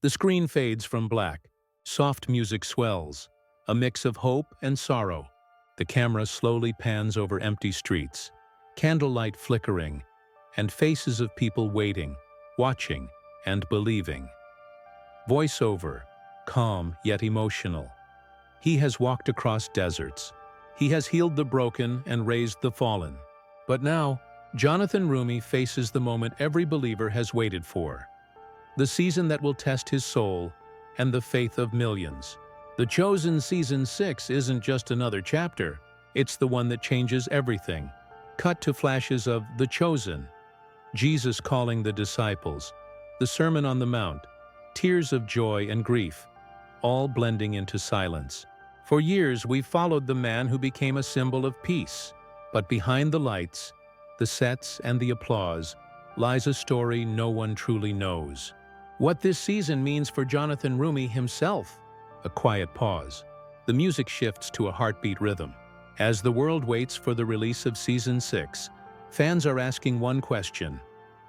The screen fades from black. Soft music swells, a mix of hope and sorrow. The camera slowly pans over empty streets, candlelight flickering, and faces of people waiting, watching, and believing. Voiceover, calm yet emotional. He has walked across deserts. He has healed the broken and raised the fallen. But now, Jonathan Roumie faces the moment every believer has waited for. The season that will test his soul and the faith of millions. The Chosen Season 6 isn't just another chapter, it's the one that changes everything. Cut to flashes of The Chosen, Jesus calling the disciples, the Sermon on the Mount, tears of joy and grief, all blending into silence. For years we've followed the man who became a symbol of peace, but behind the lights, the sets and the applause, lies a story no one truly knows. What this season means for Jonathan Roumie himself. A quiet pause. The music shifts to a heartbeat rhythm. As the world waits for the release of Season 6, fans are asking one question: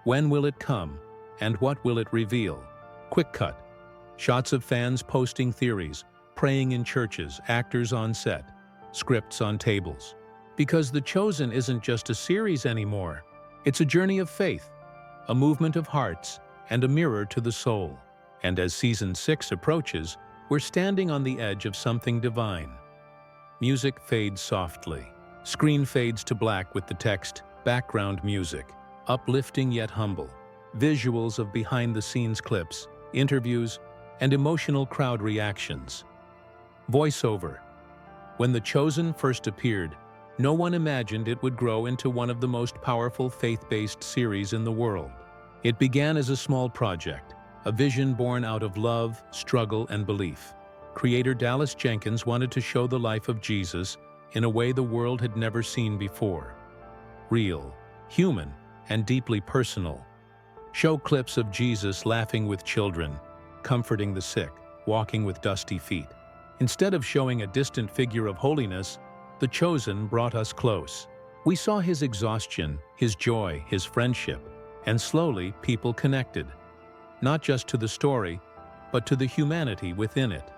when will it come, and what will it reveal? Quick cut. Shots of fans posting theories, praying in churches, actors on set, scripts on tables. Because The Chosen isn't just a series anymore. It's a journey of faith, a movement of hearts, and a mirror to the soul. And as Season 6 approaches, we're standing on the edge of something divine. Music fades softly. Screen fades to black with the text, background music, uplifting yet humble. Visuals of behind-the-scenes clips, interviews, and emotional crowd reactions. Voiceover. When The Chosen first appeared, no one imagined it would grow into one of the most powerful faith-based series in the world. It began as a small project, a vision born out of love, struggle, and belief. Creator Dallas Jenkins wanted to show the life of Jesus in a way the world had never seen before. Real, human, and deeply personal. Show clips of Jesus laughing with children, comforting the sick, walking with dusty feet. Instead of showing a distant figure of holiness, The Chosen brought us close. We saw his exhaustion, his joy, his friendship, and slowly people connected. Not just to the story, but to the humanity within it.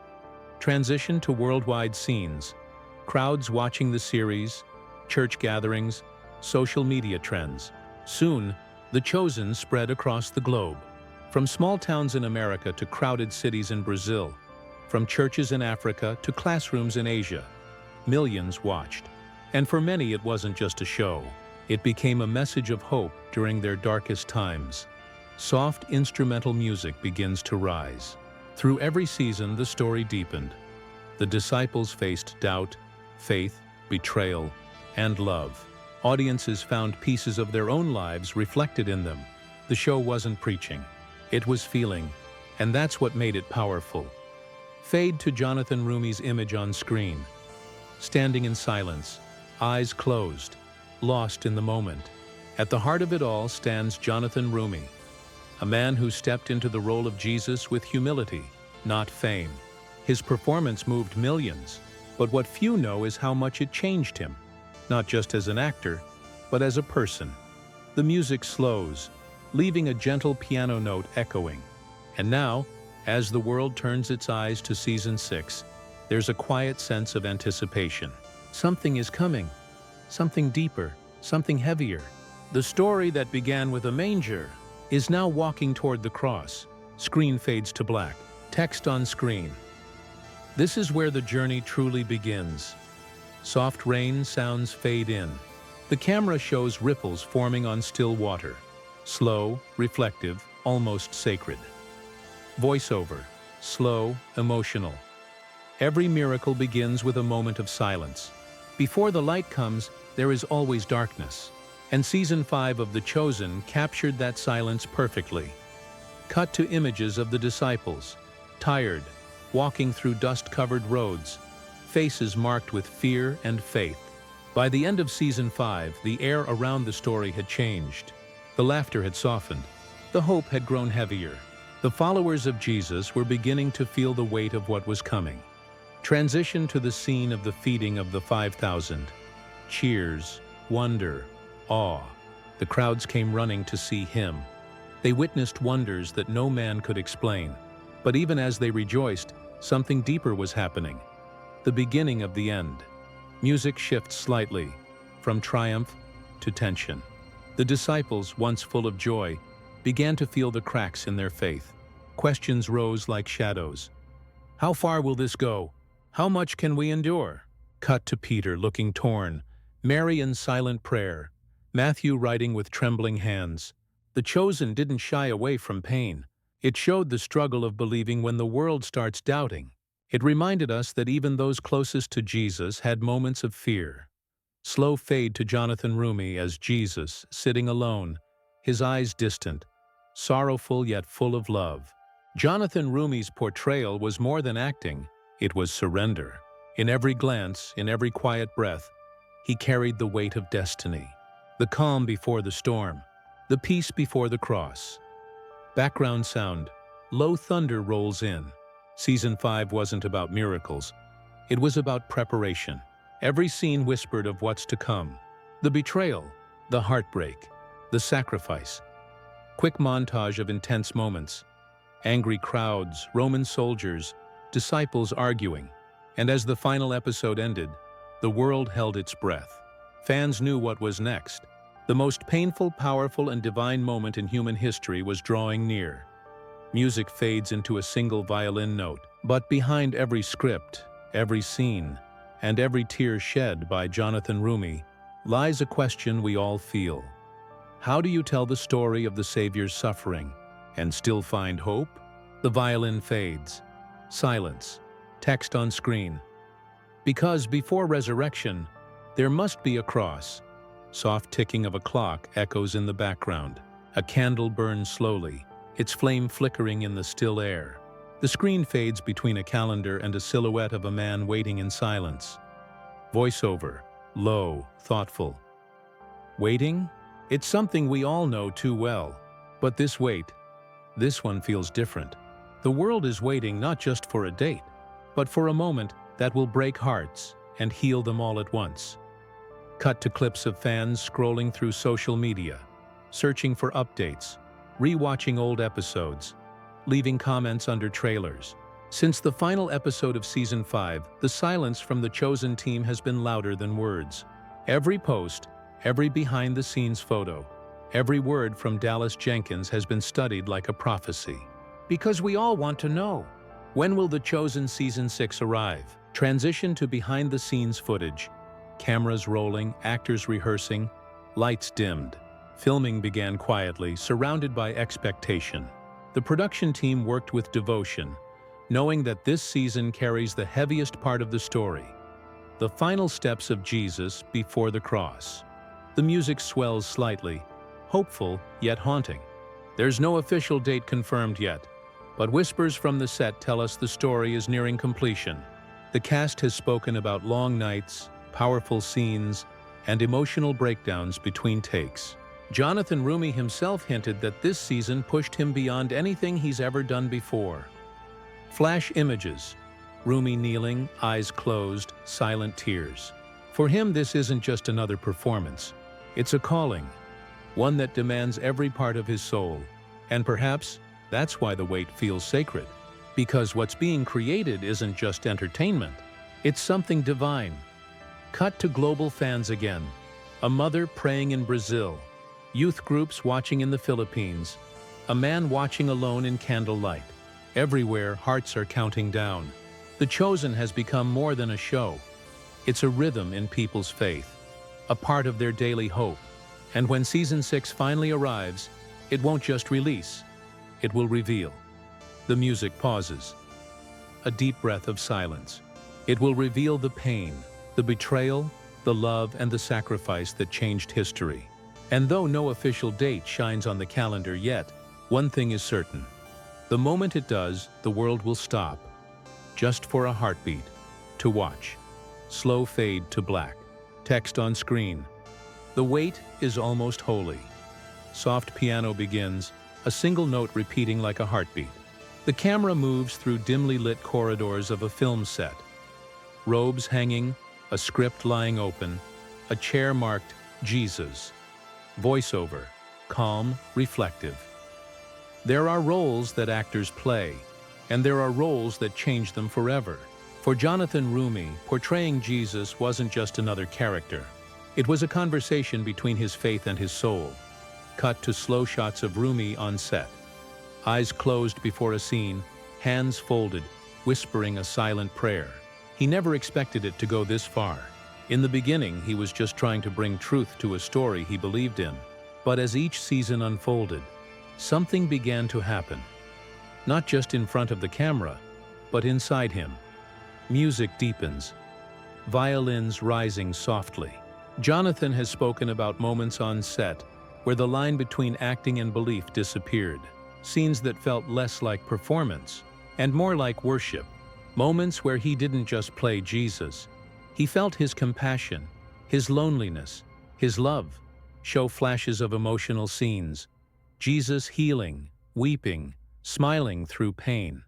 Transition to worldwide scenes, crowds watching the series, church gatherings, social media trends. Soon, The Chosen spread across the globe. From small towns in America to crowded cities in Brazil, from churches in Africa to classrooms in Asia, millions watched. And for many, it wasn't just a show. It became a message of hope during their darkest times. Soft instrumental music begins to rise. Through every season, the story deepened. The disciples faced doubt, faith, betrayal, and love. Audiences found pieces of their own lives reflected in them. The show wasn't preaching. It was feeling, and that's what made it powerful. Fade to Jonathan Roumie's image on screen. Standing in silence, eyes closed, lost in the moment. At the heart of it all stands Jonathan Roumie, a man who stepped into the role of Jesus with humility, not fame. His performance moved millions, but what few know is how much it changed him, not just as an actor, but as a person. The music slows, leaving a gentle piano note echoing. And now, as the world turns its eyes to Season 6, there's a quiet sense of anticipation. Something is coming, something deeper, something heavier. The story that began with a manger is now walking toward the cross. Screen fades to black, text on screen. This is where the journey truly begins. Soft rain sounds fade in. The camera shows ripples forming on still water. Slow, reflective, almost sacred. Voiceover, slow, emotional. Every miracle begins with a moment of silence. Before the light comes, there is always darkness. And Season 5 of The Chosen captured that silence perfectly. Cut to images of the disciples, tired, walking through dust-covered roads, faces marked with fear and faith. By the end of Season 5, the air around the story had changed. The laughter had softened. The hope had grown heavier. The followers of Jesus were beginning to feel the weight of what was coming. Transition to the scene of the feeding of the 5,000. Cheers, wonder, awe. The crowds came running to see him. They witnessed wonders that no man could explain. But even as they rejoiced, something deeper was happening. The beginning of the end. Music shifts slightly, from triumph to tension. The disciples, once full of joy, began to feel the cracks in their faith. Questions rose like shadows. How far will this go? How much can we endure? Cut to Peter looking torn, Mary in silent prayer, Matthew writing with trembling hands. The chosen didn't shy away from pain. It showed the struggle of believing when the world starts doubting. It reminded us that even those closest to Jesus had moments of fear. Slow fade to Jonathan Roumie as Jesus, sitting alone, his eyes distant, sorrowful yet full of love. Jonathan Roumie's portrayal was more than acting, it was surrender. In every glance, in every quiet breath, he carried the weight of destiny. The calm before the storm, the peace before the cross. Background sound, low thunder rolls in. Season 5 wasn't about miracles. It was about preparation. Every scene whispered of what's to come. The betrayal, the heartbreak, the sacrifice. Quick montage of intense moments. Angry crowds, Roman soldiers, disciples arguing. And as the final episode ended, the world held its breath. Fans knew what was next. The most painful, powerful, and divine moment in human history was drawing near. Music fades into a single violin note, but behind every script, every scene, and every tear shed by Jonathan Roumie lies a question we all feel. How do you tell the story of the Savior's suffering and still find hope? The violin fades. Silence. Text on screen. Because before resurrection, there must be a cross. Soft ticking of a clock echoes in the background. A candle burns slowly, its flame flickering in the still air. The screen fades between a calendar and a silhouette of a man waiting in silence. Voiceover, low, thoughtful. Waiting? It's something we all know too well. But this wait, this one feels different. The world is waiting not just for a date, but for a moment that will break hearts and heal them all at once. Cut to clips of fans scrolling through social media, searching for updates, rewatching old episodes, leaving comments under trailers. Since the final episode of Season 5, the silence from the chosen team has been louder than words. Every post, every behind-the-scenes photo, every word from Dallas Jenkins has been studied like a prophecy. Because we all want to know, when will the chosen Season 6 arrive? Transition to behind-the-scenes footage. Cameras rolling, actors rehearsing, lights dimmed. Filming began quietly, surrounded by expectation. The production team worked with devotion, knowing that this season carries the heaviest part of the story, the final steps of Jesus before the cross. The music swells slightly, hopeful yet haunting. There's no official date confirmed yet, but whispers from the set tell us the story is nearing completion. The cast has spoken about long nights, powerful scenes, and emotional breakdowns between takes. Jonathan Roumie himself hinted that this season pushed him beyond anything he's ever done before. Flash images. Roumie kneeling, eyes closed, silent tears. For him, this isn't just another performance. It's a calling, one that demands every part of his soul. And perhaps that's why the wait feels sacred. Because what's being created isn't just entertainment. It's something divine. Cut to global fans again. A mother praying in Brazil. Youth groups watching in the Philippines. A man watching alone in candlelight. Everywhere, hearts are counting down. The Chosen has become more than a show. It's a rhythm in people's faith, a part of their daily hope. And when Season 6 finally arrives, it won't just release, it will reveal. The music pauses. A deep breath of silence. It will reveal the pain, the betrayal, the love, and the sacrifice that changed history. And though no official date shines on the calendar yet, one thing is certain. The moment it does, the world will stop, just for a heartbeat, to watch. Slow fade to black. Text on screen. The wait is almost holy. Soft piano begins, a single note repeating like a heartbeat. The camera moves through dimly lit corridors of a film set. Robes hanging, a script lying open, a chair marked Jesus. Voiceover, calm, reflective. There are roles that actors play, and there are roles that change them forever. For Jonathan Roumie, portraying Jesus wasn't just another character. It was a conversation between his faith and his soul. Cut to slow shots of Roumie on set. Eyes closed before a scene, hands folded, whispering a silent prayer. He never expected it to go this far. In the beginning, he was just trying to bring truth to a story he believed in. But as each season unfolded, something began to happen. Not just in front of the camera, but inside him. Music deepens, violins rising softly. Jonathan has spoken about moments on set where the line between acting and belief disappeared. Scenes that felt less like performance and more like worship. Moments where he didn't just play Jesus. He felt his compassion, his loneliness, his love. Show flashes of emotional scenes. Jesus healing, weeping, smiling through pain.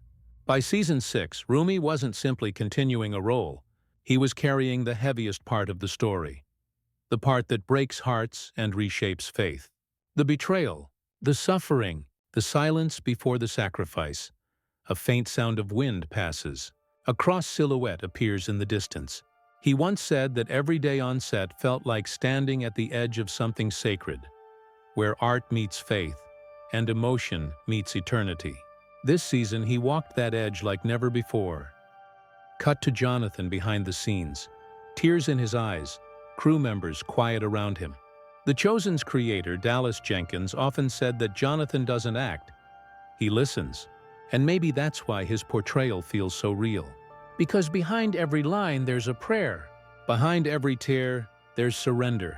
By season 6, Roumie wasn't simply continuing a role. He was carrying the heaviest part of the story. The part that breaks hearts and reshapes faith. The betrayal, the suffering, the silence before the sacrifice. A faint sound of wind passes. A cross silhouette appears in the distance. He once said that every day on set felt like standing at the edge of something sacred, where art meets faith and emotion meets eternity. This season, he walked that edge like never before. Cut to Jonathan behind the scenes. Tears in his eyes, crew members quiet around him. The Chosen's creator, Dallas Jenkins, often said that Jonathan doesn't act, he listens. And maybe that's why his portrayal feels so real. Because behind every line there's a prayer. Behind every tear, there's surrender.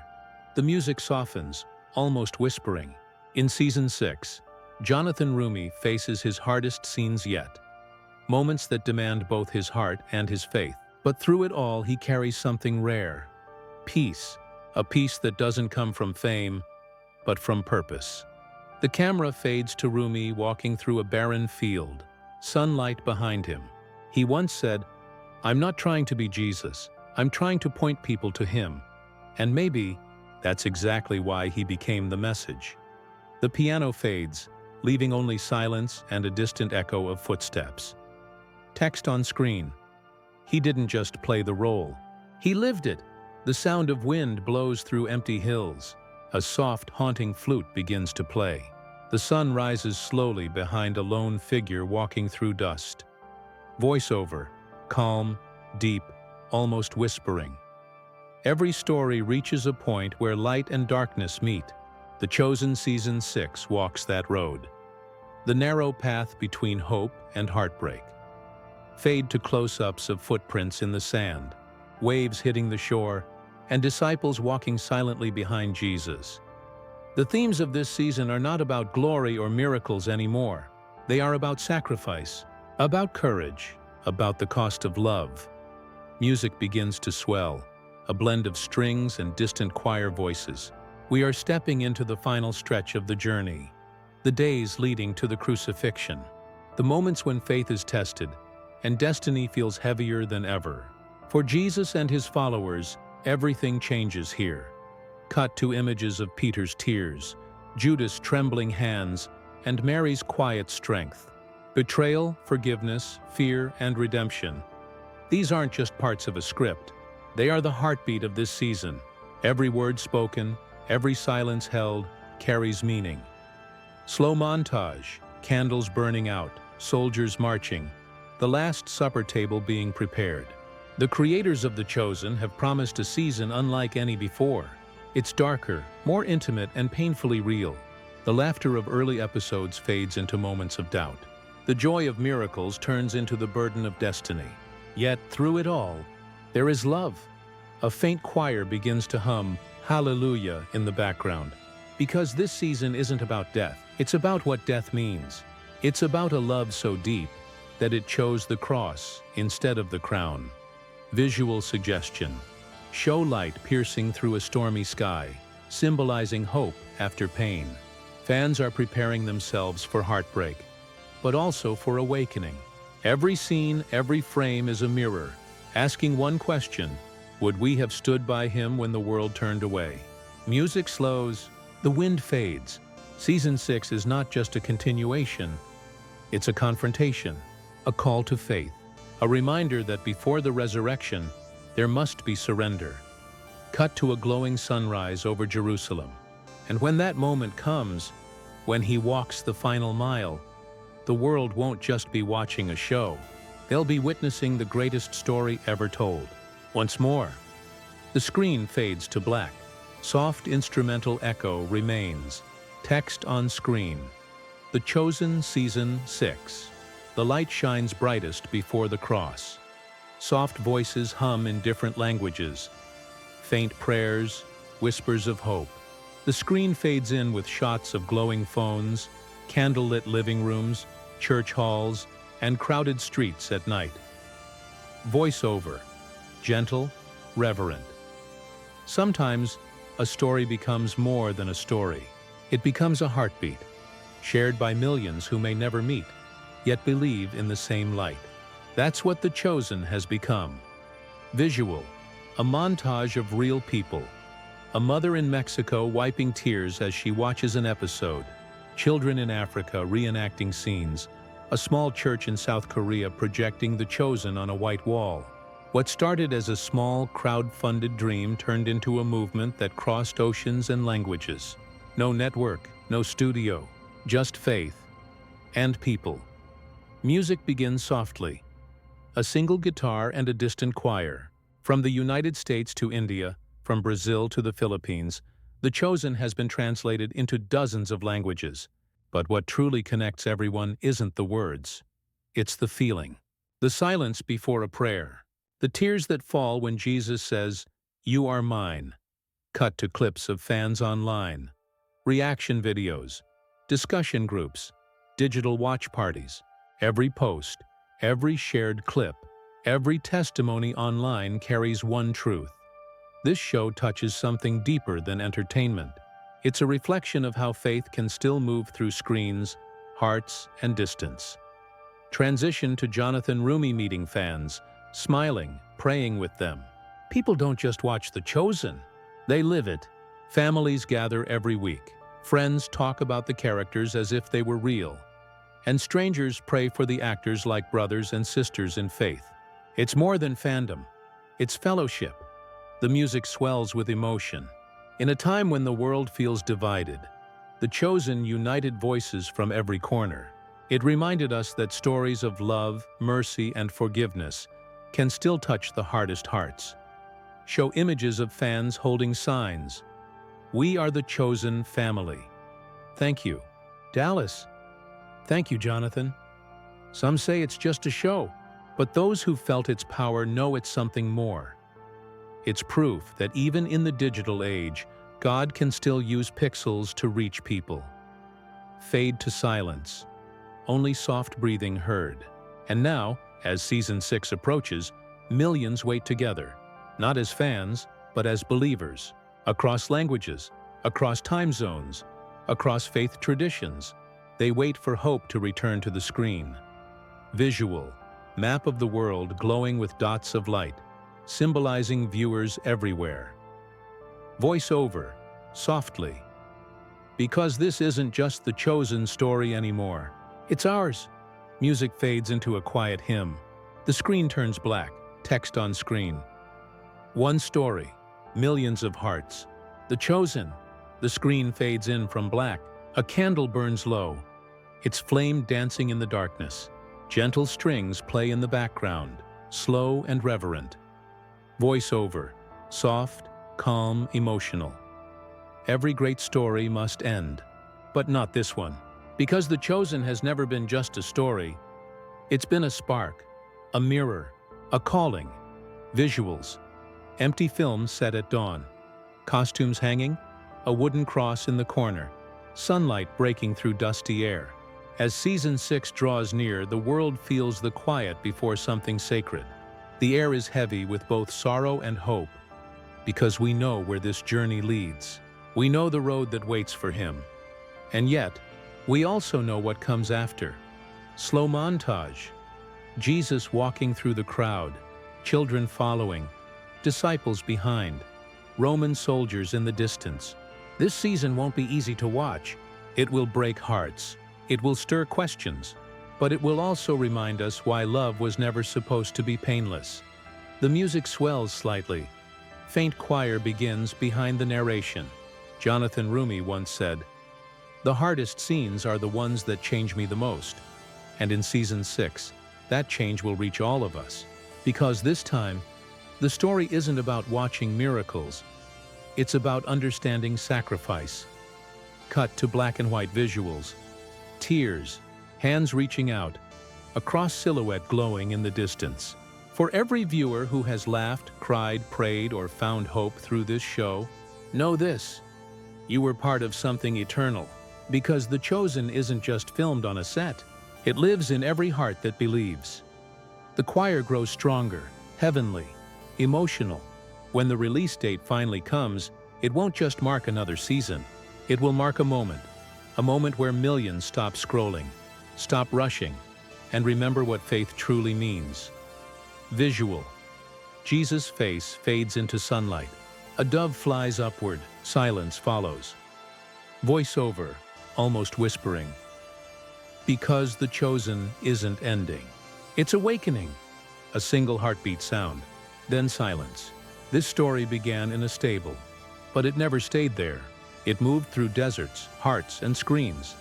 The music softens, almost whispering. In season 6, Jonathan Roumie faces his hardest scenes yet. Moments that demand both his heart and his faith. But through it all, he carries something rare. Peace. A peace that doesn't come from fame, but from purpose. The camera fades to Roumie walking through a barren field, sunlight behind him. He once said, "I'm not trying to be Jesus, I'm trying to point people to him." And maybe that's exactly why he became the message. The piano fades, leaving only silence and a distant echo of footsteps. Text on screen. He didn't just play the role, he lived it. The sound of wind blows through empty hills. A soft, haunting flute begins to play. The sun rises slowly behind a lone figure walking through dust. Voiceover, calm, deep, almost whispering. Every story reaches a point where light and darkness meet. The Chosen season 6 walks that road. The narrow path between hope and heartbreak. Fade to close-ups of footprints in the sand, waves hitting the shore, and disciples walking silently behind Jesus. The themes of this season are not about glory or miracles anymore. They are about sacrifice, about courage, about the cost of love. Music begins to swell, a blend of strings and distant choir voices. We are stepping into the final stretch of the journey, the days leading to the crucifixion, the moments when faith is tested and destiny feels heavier than ever. For Jesus and his followers, everything changes here. Cut to images of Peter's tears, Judas' trembling hands, and Mary's quiet strength. Betrayal, forgiveness, fear, and redemption. These aren't just parts of a script. They are the heartbeat of this season. Every word spoken, every silence held, carries meaning. Slow montage, candles burning out, soldiers marching, the Last Supper table being prepared. The creators of The Chosen have promised a season unlike any before. It's darker, more intimate, and painfully real. The laughter of early episodes fades into moments of doubt. The joy of miracles turns into the burden of destiny. Yet, through it all, there is love. A faint choir begins to hum Hallelujah in the background. Because this season isn't about death, it's about what death means. It's about a love so deep that it chose the cross instead of the crown. Visual suggestion. Show light piercing through a stormy sky, symbolizing hope after pain. Fans are preparing themselves for heartbreak, but also for awakening. Every scene, every frame is a mirror, asking one question: would we have stood by him when the world turned away? Music slows, the wind fades. Season 6 is not just a continuation, it's a confrontation. a call to faith, a reminder that before the resurrection, there must be surrender. Cut to a glowing sunrise over Jerusalem. And when that moment comes, when he walks the final mile, the world won't just be watching a show. They'll be witnessing the greatest story ever told. Once more, the screen fades to black. Soft instrumental echo remains. Text on screen. The Chosen Season 6. The light shines brightest before the cross. Soft voices hum in different languages. Faint prayers, whispers of hope. The screen fades in with shots of glowing phones, candlelit living rooms, church halls, and crowded streets at night. Voiceover. Gentle, reverent. Sometimes, a story becomes more than a story. It becomes a heartbeat, shared by millions who may never meet, yet believe in the same light. That's what The Chosen has become. Visual. A montage of real people. A mother in Mexico wiping tears as she watches an episode. Children in Africa reenacting scenes. A small church in South Korea projecting The Chosen on a white wall. What started as a small, crowd-funded dream turned into a movement that crossed oceans and languages. No network, no studio, just faith and people. Music begins softly. A single guitar and a distant choir. From the United States to India, from Brazil to the Philippines, The Chosen has been translated into dozens of languages. But what truly connects everyone isn't the words. It's the feeling. The silence before a prayer. The tears that fall when Jesus says, "You are mine." Cut to clips of fans online. Reaction videos. Discussion groups. Digital watch parties. Every post, every shared clip, every testimony online carries one truth. This show touches something deeper than entertainment. It's a reflection of how faith can still move through screens, hearts, and distance. Transition to Jonathan Roumie meeting fans, smiling, praying with them. People don't just watch The Chosen. They live it. Families gather every week. Friends talk about the characters as if they were real. And strangers pray for the actors like brothers and sisters in faith. It's more than fandom. It's fellowship. The music swells with emotion. In a time when the world feels divided, The Chosen united voices from every corner. It reminded us that stories of love, mercy, and forgiveness can still touch the hardest hearts. Show images of fans holding signs. "We are the chosen family." Thank you, Dallas. Thank you, Jonathan. Some say it's just a show, but those who felt its power know it's something more. It's proof that even in the digital age, God can still use pixels to reach people. Fade to silence. Only soft breathing heard. And now, as Season 6 approaches, millions wait together, not as fans, but as believers, across languages, across time zones, across faith traditions. They wait for hope to return to the screen. Visual. Map of the world glowing with dots of light, symbolizing viewers everywhere. Voiceover. Softly. Because this isn't just The Chosen story anymore. It's ours. Music fades into a quiet hymn. The screen turns black, text on screen. One story, millions of hearts. The Chosen. The screen fades in from black. A candle burns low, its flame dancing in the darkness. Gentle strings play in the background, slow and reverent. Voiceover. Soft, calm, emotional. Every great story must end, but not this one. Because The Chosen has never been just a story. It's been a spark, a mirror, a calling. Visuals. Empty film set at dawn. Costumes hanging, a wooden cross in the corner. Sunlight breaking through dusty air. As Season 6 draws near, the world feels the quiet before something sacred. The air is heavy with both sorrow and hope, because we know where this journey leads. We know the road that waits for him. And yet, we also know what comes after. Slow montage. Jesus walking through the crowd, children following, disciples behind, Roman soldiers in the distance. This season won't be easy to watch. It will break hearts. It will stir questions. But it will also remind us why love was never supposed to be painless. The music swells slightly. Faint choir begins behind the narration. Jonathan Roumie once said, "The hardest scenes are the ones that change me the most." And in Season 6, that change will reach all of us. Because this time, the story isn't about watching miracles. It's about understanding sacrifice. Cut to black and white visuals. Tears, hands reaching out, a cross silhouette glowing in the distance. For every viewer who has laughed, cried, prayed, or found hope through this show, know this: you were part of something eternal. Because The Chosen isn't just filmed on a set, it lives in every heart that believes. The choir grows stronger, heavenly, emotional. When the release date finally comes, it won't just mark another season. It will mark a moment where millions stop scrolling, stop rushing, and remember what faith truly means. Visual. Jesus' face fades into sunlight. A dove flies upward, silence follows. Voiceover, almost whispering. Because The Chosen isn't ending. It's awakening. A single heartbeat sound, then silence. This story began in a stable, but it never stayed there. It moved through deserts, hearts, and screens.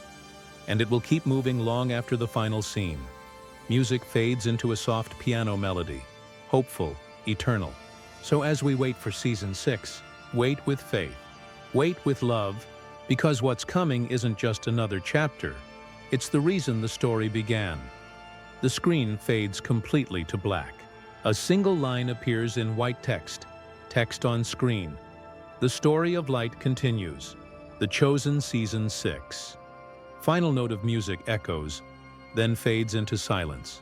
And it will keep moving long after the final scene. Music fades into a soft piano melody, hopeful, eternal. So as we wait for Season 6, wait with faith, wait with love, because what's coming isn't just another chapter. It's the reason the story began. The screen fades completely to black. A single line appears in white text on screen. The story of light continues. The Chosen Season 6. Final note of music echoes, then fades into silence.